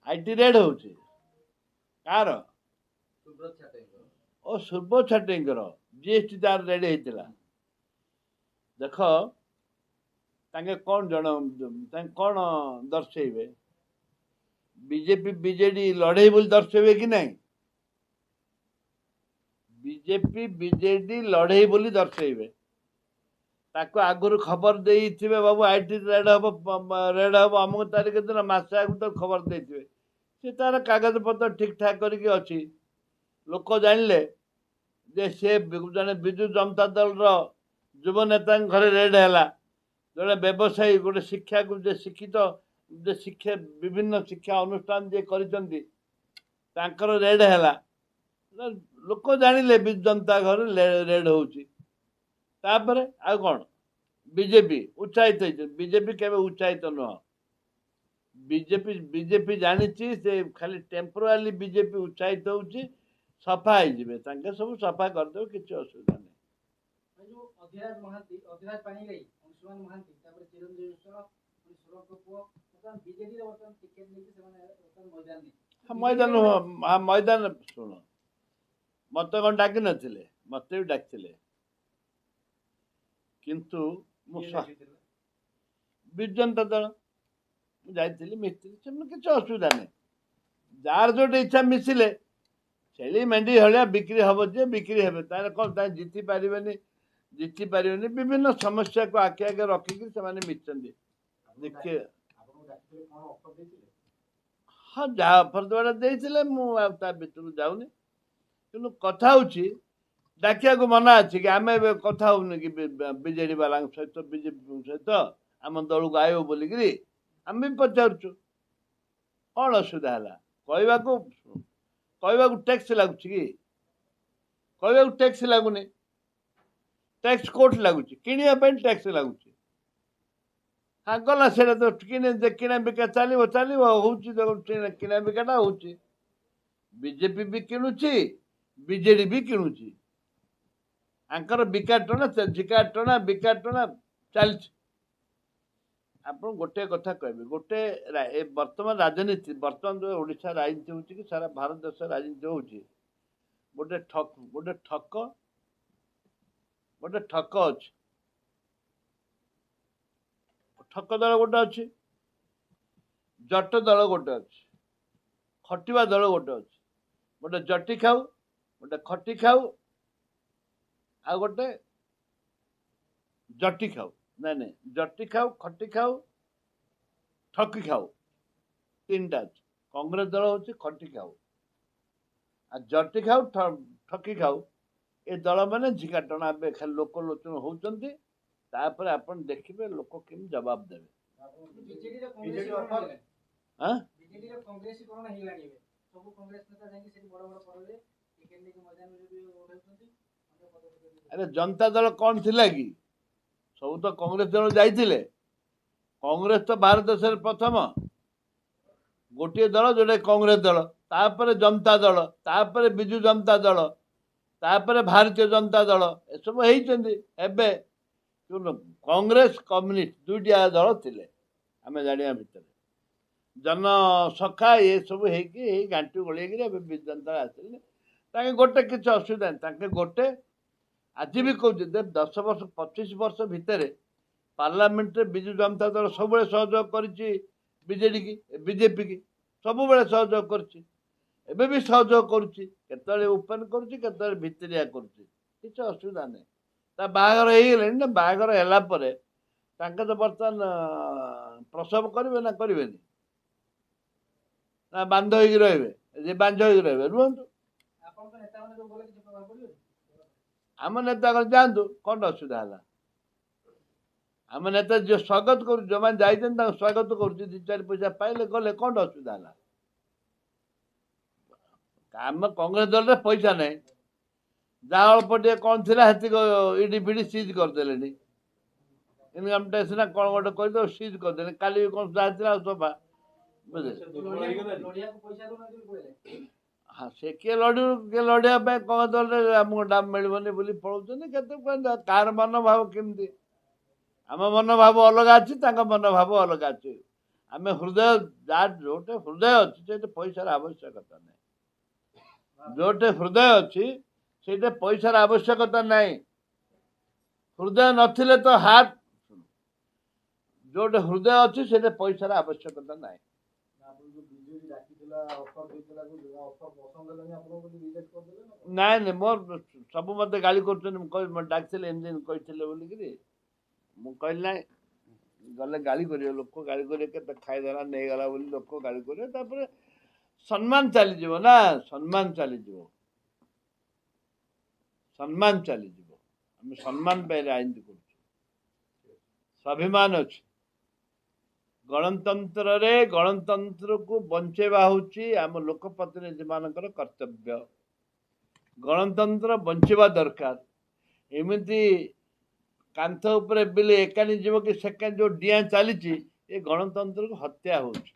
IT raid हो car ओ Subrat छाटेंकर GST तार red होता देख तांके कौन जन कौन दर्शेबे बीजेपी बीजेडी लड़े बोली दर्शेबे कि नहीं बीजेपी बीजेडी लड़े बोली दर्शेबे ताको आगुरी खबर देइथिबे बाबू आईटी रेड हम अमुक तारीख दिन मस आगु तो खबर देइथिबे से तार कागज पत्र ठीक ठाक करके अच्छी लोक जानले जे से जने विजु जनता दल युव नेता घरे रेड है जड़े व्यवसायी गोटे शिक्षा को जे शिक्षित जे शिक्षा विभिन्न शिक्षा अनुष्ठान जे कर रेड है लोक जानिले विजु जनता घर रेड होपर आ कौन बीजेपी उत्साहित बीजेपी केवे उत्साहित नुह बीजेपी बीजेपी जानी से खाली टेम्पोरारी बीजेपी उत्साहित होची सफा हो सब सफा करदे किसी असुविधा नहीं जो अधिराज महांती अधिराज पाणिग्राही अंशुमान महांती तापर चिरंजीवी मिश्र सुरभ पुओ मतलब बीजेडी रे वर्तमान टिकेट नेकी से माने वर्तमान मैदान नहीं मैदान मैदान सुन मत कौन डाक नथिले मत भी डाकथिले किंतु विजु जनता दल जाइली मिस्त्री से किसी असुविधा नहीं जार जो इच्छा मिसिले छेली मेंढी हलिया बिक्री हम जे बिक्री हे तार कौन जीति पारे विभिन्न समस्या को आखि आगे रखिक मिशन देखिए हाँ जहाँ अफर द्वारा देते भर जाऊनी कि कथा डाकिया को मना अच्छी कि आम कथा होनी कि बीजेडी वाला सहित बीजेपी सहित आम दल को आयो बोलिकी आम भी पचारूँ कौन असुविधा है कहवा टैक्स लगुच कि कहवा टैक्स लगुनि टैक्स कोट लगुच किणवाई टैक्स लगुच हाँ गला से तो किना बिका चलो चलो किना बिकाटा हो बीजेपी भी किणुची बीजेडी भी किणुची आंकर बिका टणा झिका टणा बिका टणा चल आप गोटे कथा कहे गोटे बर्तमान राजनीति बर्तमान जो ओडिशा राजनीति हो कि सारा भारत देश राजनीति हो गोटे ठक अच्छे ठक दल गोटे अच्छी जट दल गोटे अच्छी खटिवा दल गोटे अच्छी गोटे जटी खाऊ गोटे खटी खाऊ आ गोटे जटी खाऊ नहीं जटी खाऊ खटी खाऊ ठकी खाऊ तीन टा कांग्रेस दल हूँ खटी खाऊ आ जटी खाऊ ठकी खाऊ ये दल मैंने झिका टना खाली लोक लोचन होती आप देखिए लोक केम जवाब देवे अरे जनता दल कौन थिला कि सब तो कांग्रेस दल जाइए कांग्रेस तो भारत देश प्रथम गोटे दल जोटे कांग्रेस दल तापर जनता दल तापर विजु जनता दल तापर भारतीय जनता दल ए सब होबे कांग्रेस कम्युनिस्ट दुईटा दल थिले आम जाना भितर जन सखा ये सब गांटी गोल विजु जनता आसिले गोटे किसी असुविधा नहीं गोटे आज भी कह 10 वर्ष 25 वर्ष भितर पार्लियामेंट विजु जनता दल सब सहयोग कर बीजेडी की बीजेपी की सब सहयोग कर भी सहयोग कर ओपन कर भितरिया कर असुविधा नहीं बाहर हो ना बाहर है तो बर्तमान प्रसव करेंगे ना करें ना बांध हो रे बांध हो रे रुहतु आम नेता जातु कौन असुविधा है आम नेता जो स्वागत कर जो मैंने जाइए स्वागत कर 2-4 पैसा पाइले गले कौन असुविधा है आम कांग्रेस दल में पैसा ना जहाँ अल्प टे कौन थी इडी फिडी सीज करदे इनकम टैक्स ना कौन गोटे कर सीज करदे काली कौन जहाँ सफा हाँ से किए लड़ाई कौन दल आमको डाम मिलने बोली पड़े कार मनोभाव केमती आम मनोभाव अलग अच्छी मन भाव अलग अच्छी आम हृदय जोटे हृदय अच्छी से पैसार आवश्यकता नहीं जोटे हृदय अच्छी से पैसार आवश्यकता नहीं हृदय नथिले तो हाथ जोटे हृदय अच्छी से पैसार आवश्यकता नहीं ଆପଣ ଯୋଉ ବିଜେଡି ଡାକିଥିଲା ଅଫର ଦେଇଥିଲା ଯୋଉ ଅଫର ପସନ୍ଦ ହେଲାନି ଆପଣ ବୋଲି ରିଜେକ୍ଟ କରିଦେଲେ ନା ନାଇଁ ନାଇଁ ମୋର ସବୁ ମତେ ଗାଳି କରୁଛନ୍ତି ଡାକିଥିଲେ ଏମିତି କହିଥିଲେ ବୋଲିକିରି ମୁଁ କହିଲି ନାଇଁ ଗଲେ ଗାଳି କରିବେ ଲୋକ ଗାଳି କରିବେ କେତେ ଖାଇଦେଲା ନେଇଗଲା ବୋଲି ଲୋକ ଗାଳି କରିବେ ତାପରେ ସମ୍ମାନ ଚାଲିଯିବ ନା ସମ୍ମାନ ଚାଲିଯିବ ଆମେ ସମ୍ମାନ ପାଇଁ ରାଜନୀତି କରୁଛୁ ସ୍ୱାଭିମାନ ଅଛି ଗଣତନ୍ତ୍ରରେ ଗଣତନ୍ତ୍ରକୁ ବଞ୍ଚେଇବା ହେଉଛି ଆମ ଲୋକପ୍ରତିନିଧି ମାନଙ୍କର କର୍ତ୍ତବ୍ୟ ଗଣତନ୍ତ୍ର ବଞ୍ଚିବା ଦରକାର ଏମିତି କାନ୍ଥ ଉପରେ ବିଲେ ଏକାନି ଯିବ କି ସେକାନି ଯୋଉ ଡିଆଁ ଚାଲିଛି ଏ ଗଣତନ୍ତ୍ରକୁ ହତ୍ୟା ହେଉଛି